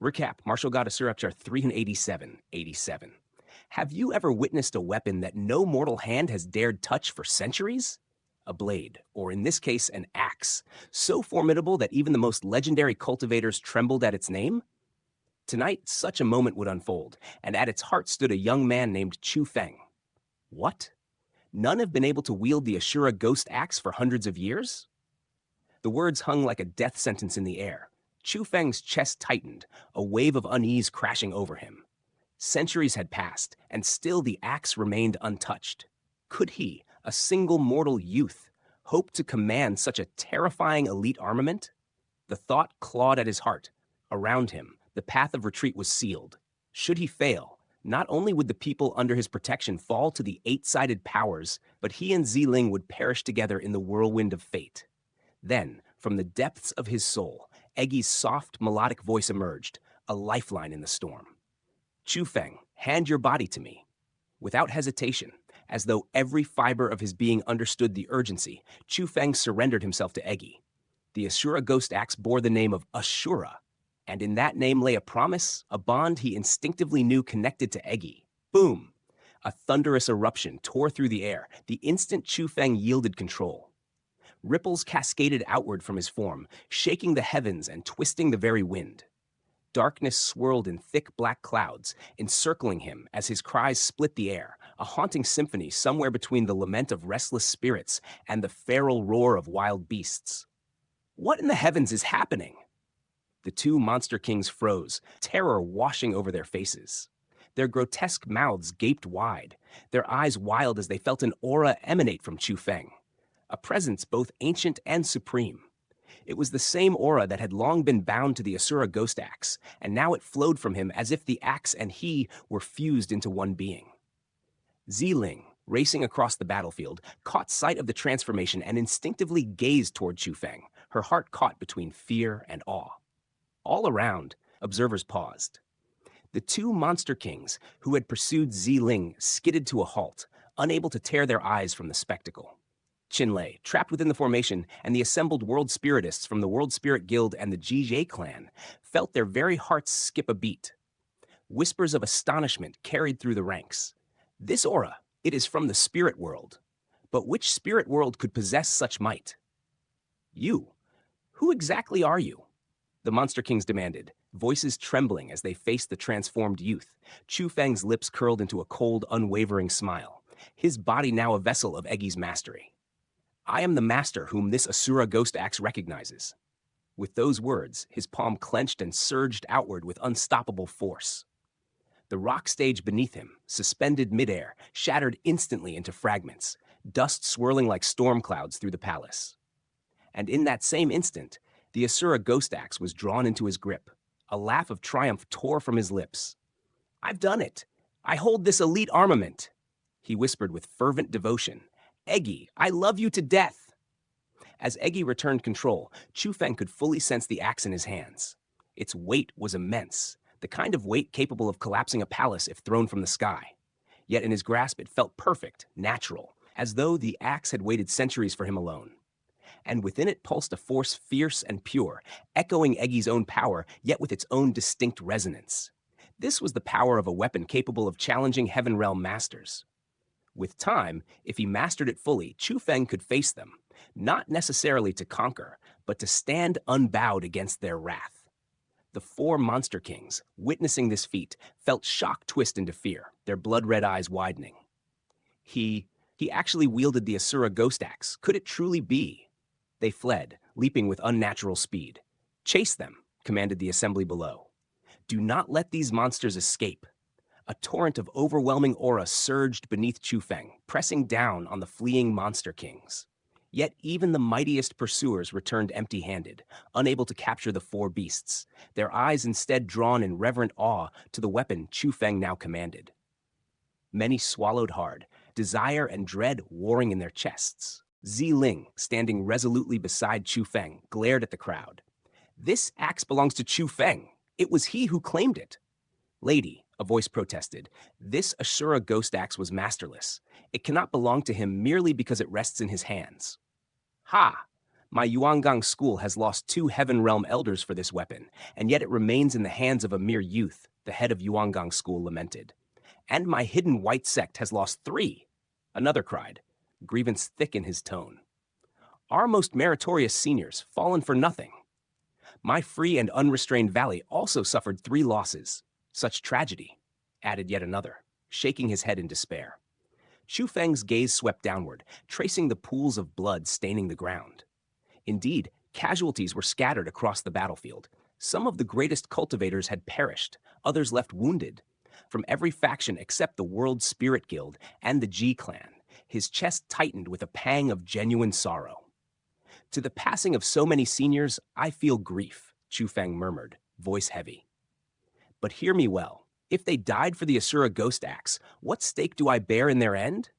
Recap, Martial God Asura Chapter 387. Have you ever witnessed a weapon that no mortal hand has dared touch for centuries? A blade, or in this case, an axe, so formidable that even the most legendary cultivators trembled at its name? Tonight, such a moment would unfold, and at its heart stood a young man named Chu Feng. What? None have been able to wield the Ashura ghost axe for hundreds of years? The words hung like a death sentence in the air. Chu Feng's chest tightened, a wave of unease crashing over him. Centuries had passed, and still the axe remained untouched. Could he, a single mortal youth, hope to command such a terrifying elite armament? The thought clawed at his heart. Around him, the path of retreat was sealed. Should he fail, not only would the people under his protection fall to the eight-sided powers, but he and Ziling would perish together in the whirlwind of fate. Then, from the depths of his soul, Eggy's soft, melodic voice emerged, a lifeline in the storm. Chu Feng, hand your body to me. Without hesitation, as though every fiber of his being understood the urgency, Chu Feng surrendered himself to Eggy. The Asura ghost axe bore the name of Ashura, and in that name lay a promise, a bond he instinctively knew connected to Eggy. Boom! A thunderous eruption tore through the air the instant Chu Feng yielded control. Ripples cascaded outward from his form, shaking the heavens and twisting the very wind. Darkness swirled in thick black clouds, encircling him as his cries split the air, a haunting symphony somewhere between the lament of restless spirits and the feral roar of wild beasts. What in the heavens is happening? The two monster kings froze, terror washing over their faces. Their grotesque mouths gaped wide, their eyes wild as they felt an aura emanate from Chu Feng. A presence both ancient and supreme. It was the same aura that had long been bound to the Asura ghost axe, and now it flowed from him as if the axe and he were fused into one being. Ziling, racing across the battlefield, caught sight of the transformation and instinctively gazed toward Chu Feng, her heart caught between fear and awe. All around, observers paused. The two monster kings who had pursued Ziling skidded to a halt, unable to tear their eyes from the spectacle. Qinlei, trapped within the formation, and the assembled world spiritists from the World Spirit Guild and the Jie clan felt their very hearts skip a beat. Whispers of astonishment carried through the ranks. This aura, it is from the spirit world. But which spirit world could possess such might? You. Who exactly are you? The monster kings demanded, voices trembling as they faced the transformed youth. Chu Feng's lips curled into a cold, unwavering smile, his body now a vessel of Eggy's mastery. I am the master whom this Asura ghost axe recognizes. With those words, his palm clenched and surged outward with unstoppable force. The rock stage beneath him, suspended midair, shattered instantly into fragments, dust swirling like storm clouds through the palace. And in that same instant, the Asura ghost axe was drawn into his grip. A laugh of triumph tore from his lips. I've done it. I hold this elite armament, he whispered with fervent devotion. Eggy, I love you to death. As Eggy returned control, Chu Feng could fully sense the axe in his hands. Its weight was immense, the kind of weight capable of collapsing a palace if thrown from the sky. Yet in his grasp it felt perfect, natural, as though the axe had waited centuries for him alone. And within it pulsed a force fierce and pure, echoing Eggy's own power, yet with its own distinct resonance. This was the power of a weapon capable of challenging Heaven Realm masters. With time, if he mastered it fully, Chu Feng could face them, not necessarily to conquer, but to stand unbowed against their wrath. The four monster kings, witnessing this feat, felt shock twist into fear, their blood-red eyes widening. He actually wielded the Asura ghost axe. Could it truly be? They fled, leaping with unnatural speed. Chase them, commanded the assembly below. Do not let these monsters escape. A torrent of overwhelming aura surged beneath Chu Feng, pressing down on the fleeing monster kings. Yet even the mightiest pursuers returned empty-handed, unable to capture the four beasts, their eyes instead drawn in reverent awe to the weapon Chu Feng now commanded. Many swallowed hard, desire and dread warring in their chests. Ziling, standing resolutely beside Chu Feng, glared at the crowd. This axe belongs to Chu Feng. It was he who claimed it. Lady, a voice protested, this Asura ghost axe was masterless. It cannot belong to him merely because it rests in his hands. Ha! My Yuangang school has lost 2 Heaven Realm elders for this weapon, and yet it remains in the hands of a mere youth, the head of Yuangang school lamented. And my hidden white sect has lost 3, another cried, grievance thick in his tone. Our most meritorious seniors fallen for nothing. My free and unrestrained valley also suffered 3 losses. Such tragedy, added yet another, shaking his head in despair. Chu Feng's gaze swept downward, tracing the pools of blood staining the ground. Indeed, casualties were scattered across the battlefield. Some of the greatest cultivators had perished, others left wounded. From every faction except the World Spirit Guild and the Ji clan, his chest tightened with a pang of genuine sorrow. To the passing of so many seniors, I feel grief, Chu Feng murmured, voice heavy. But hear me well. If they died for the Asura Ghost Axe, what stake do I bear in their end?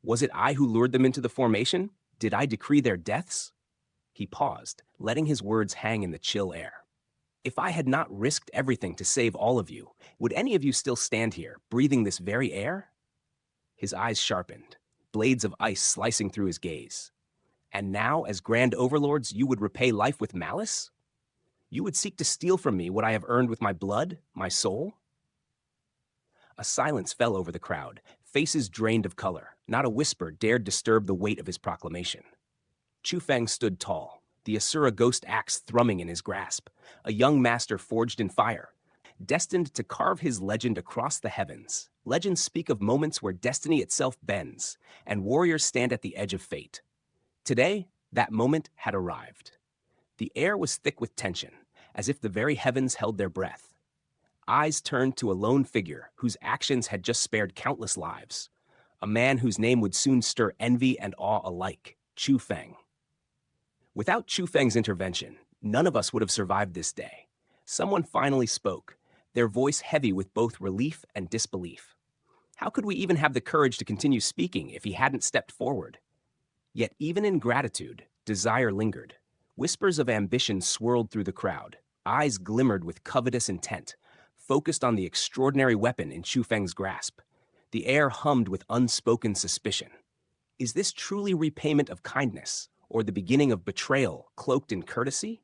Was it I who lured them into the formation? Did I decree their deaths? He paused, letting his words hang in the chill air. If I had not risked everything to save all of you, would any of you still stand here, breathing this very air? His eyes sharpened, blades of ice slicing through his gaze. And now, as grand overlords, you would repay life with malice? You would seek to steal from me what I have earned with my blood, my soul? A silence fell over the crowd, faces drained of color. Not a whisper dared disturb the weight of his proclamation. Chu Feng stood tall, the Asura Ghost Axe thrumming in his grasp, a young master forged in fire, destined to carve his legend across the heavens. Legends speak of moments where destiny itself bends, and warriors stand at the edge of fate. Today, that moment had arrived. The air was thick with tension, as if the very heavens held their breath. Eyes turned to a lone figure whose actions had just spared countless lives, a man whose name would soon stir envy and awe alike, Chu Feng. Without Chu Feng's intervention, none of us would have survived this day. Someone finally spoke, their voice heavy with both relief and disbelief. How could we even have the courage to continue speaking if he hadn't stepped forward? Yet even in gratitude, desire lingered. Whispers of ambition swirled through the crowd. Eyes glimmered with covetous intent, focused on the extraordinary weapon in Chu Feng's grasp. The air hummed with unspoken suspicion. Is this truly repayment of kindness, or the beginning of betrayal cloaked in courtesy?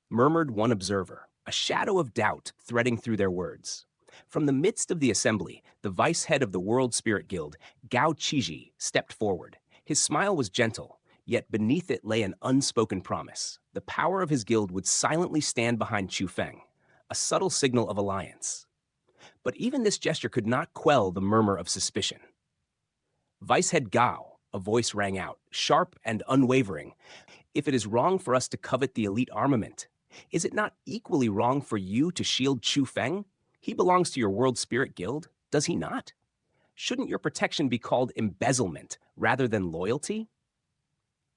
Murmured one observer, a shadow of doubt threading through their words. From the midst of the assembly, the vice head of the World Spirit Guild, Gao Qiji, stepped forward. His smile was gentle, yet beneath it lay an unspoken promise. The power of his guild would silently stand behind Chu Feng, a subtle signal of alliance. But even this gesture could not quell the murmur of suspicion. Vice head Gao, a voice rang out, sharp and unwavering. If it is wrong for us to covet the elite armament, is it not equally wrong for you to shield Chu Feng? He belongs to your World Spirit Guild, does he not? Shouldn't your protection be called embezzlement rather than loyalty?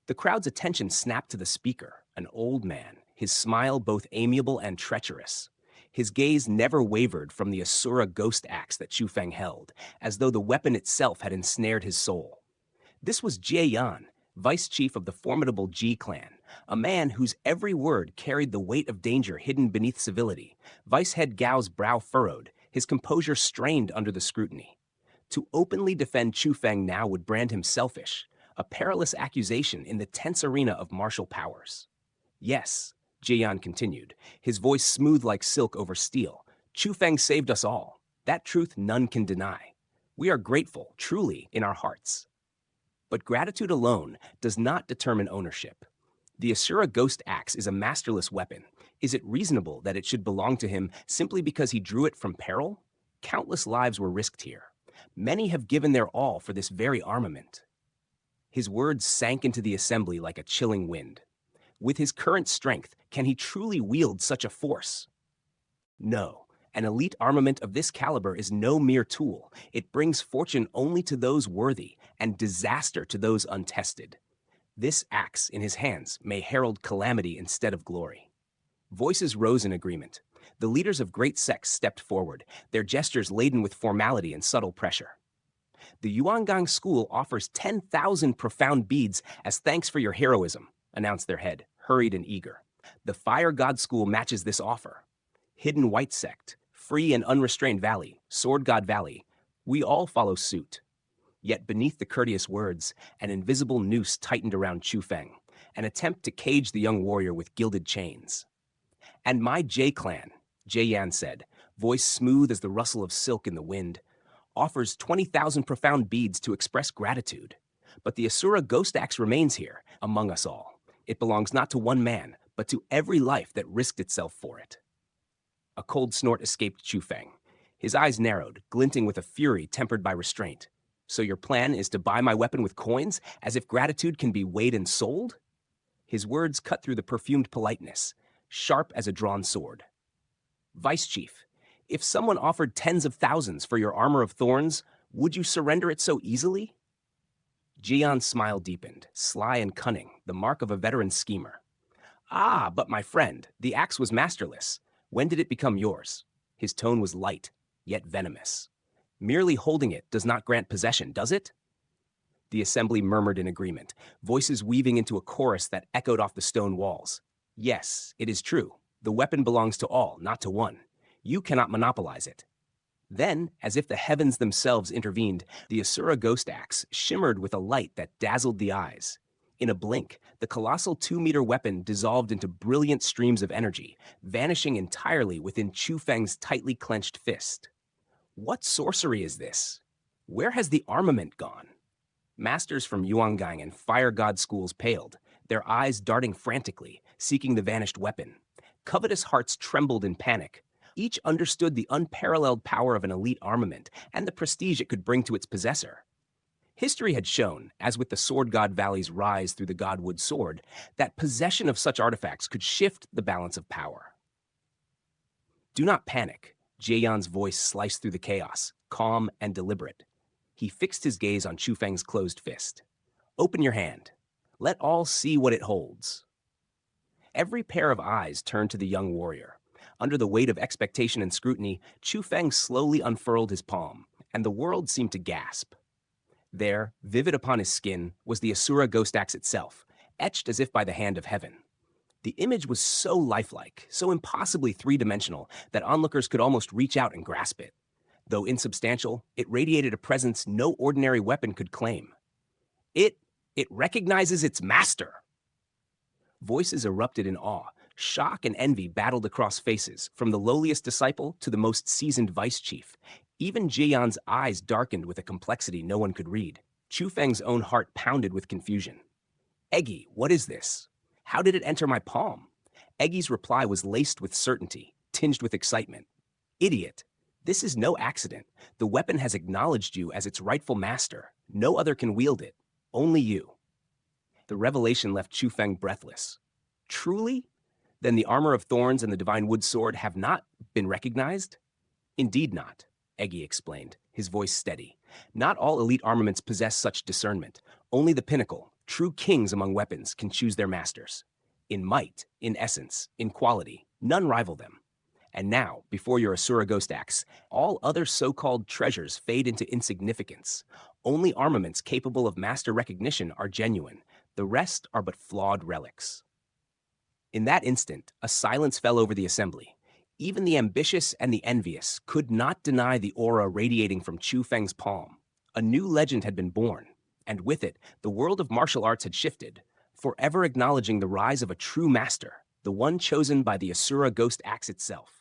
The crowd's attention snapped to the speaker, an old man, his smile both amiable and treacherous. His gaze never wavered from the Asura Ghost Axe that Chu Feng held, as though the weapon itself had ensnared his soul. This was Jie Yan, vice chief of the formidable Ji clan, a man whose every word carried the weight of danger hidden beneath civility. Vice head Gao's brow furrowed, his composure strained under the scrutiny. To openly defend Chu Feng now would brand him selfish, a perilous accusation in the tense arena of martial powers. Yes, Jie Yan continued, his voice smooth like silk over steel. Chu Feng saved us all. That truth none can deny. We are grateful, truly, in our hearts. But gratitude alone does not determine ownership. The Asura Ghost Axe is a masterless weapon. Is it reasonable that it should belong to him simply because he drew it from peril? Countless lives were risked here. Many have given their all for this very armament. His words sank into the assembly like a chilling wind. With his current strength, can he truly wield such a force? No. An elite armament of this caliber is no mere tool. It brings fortune only to those worthy and disaster to those untested. This axe in his hands may herald calamity instead of glory. Voices rose in agreement. The leaders of great sects stepped forward, their gestures laden with formality and subtle pressure. The Yuangang school offers 10,000 profound beads as thanks for your heroism, announced their head, hurried and eager. The Fire God school matches this offer. Hidden White Sect, Free and Unrestrained Valley, Sword God Valley, we all follow suit. Yet beneath the courteous words, an invisible noose tightened around Chu Feng, an attempt to cage the young warrior with gilded chains. "And my J-clan," Jie-yan said, voice smooth as the rustle of silk in the wind, "offers 20,000 profound beads to express gratitude. But the Asura ghost axe remains here, among us all. It belongs not to one man, but to every life that risked itself for it." A cold snort escaped Chu Feng. His eyes narrowed, glinting with a fury tempered by restraint. "So your plan is to buy my weapon with coins, as if gratitude can be weighed and sold?" His words cut through the perfumed politeness, sharp as a drawn sword. "Vice Chief, if someone offered tens of thousands for your armor of thorns, would you surrender it so easily?" Jian's smile deepened, sly and cunning, the mark of a veteran schemer. "Ah, but my friend, the axe was masterless. When did it become yours?" His tone was light, yet venomous. "Merely holding it does not grant possession, does it?" The assembly murmured in agreement, voices weaving into a chorus that echoed off the stone walls. "Yes, it is true. The weapon belongs to all, not to one. You cannot monopolize it." Then, as if the heavens themselves intervened, the Asura ghost axe shimmered with a light that dazzled the eyes. In a blink, the colossal 2-meter weapon dissolved into brilliant streams of energy, vanishing entirely within Chu Feng's tightly clenched fist. What sorcery is this? Where has the armament gone? Masters from Yuangang and Fire God schools paled, their eyes darting frantically, seeking the vanished weapon. Covetous hearts trembled in panic. Each understood the unparalleled power of an elite armament and the prestige it could bring to its possessor. History had shown, as with the Sword God Valley's rise through the Godwood sword, that possession of such artifacts could shift the balance of power. "Do not panic," Jieyan's voice sliced through the chaos, calm and deliberate. He fixed his gaze on Chu Feng's closed fist. "Open your hand. Let all see what it holds." Every pair of eyes turned to the young warrior. Under the weight of expectation and scrutiny, Chu Feng slowly unfurled his palm, and the world seemed to gasp. There, vivid upon his skin, was the Asura ghost axe itself, etched as if by the hand of heaven. The image was so lifelike, so impossibly three-dimensional, that onlookers could almost reach out and grasp it. Though insubstantial, it radiated a presence no ordinary weapon could claim. It recognizes its master!" Voices erupted in awe. Shock and envy battled across faces, from the lowliest disciple to the most seasoned vice chief. Even Jian's eyes darkened with a complexity no one could read. Chu Feng's own heart pounded with confusion. "Eggy, what is this? How did it enter my palm?" Eggy's reply was laced with certainty, tinged with excitement. "Idiot! This is no accident. The weapon has acknowledged you as its rightful master. No other can wield it. Only you." The revelation left Chu Feng breathless. "Truly? Then the armor of thorns and the divine wood sword have not been recognized?" "Indeed not," Eggy explained, his voice steady. "Not all elite armaments possess such discernment. Only the pinnacle, true kings among weapons, can choose their masters. In might, in essence, in quality, none rival them. And now, before your Asura ghost axe, all other so-called treasures fade into insignificance. Only armaments capable of master recognition are genuine. The rest are but flawed relics." In that instant, a silence fell over the assembly. Even the ambitious and the envious could not deny the aura radiating from Chu Feng's palm. A new legend had been born, and with it, the world of martial arts had shifted, forever acknowledging the rise of a true master, the one chosen by the Asura ghost axe itself.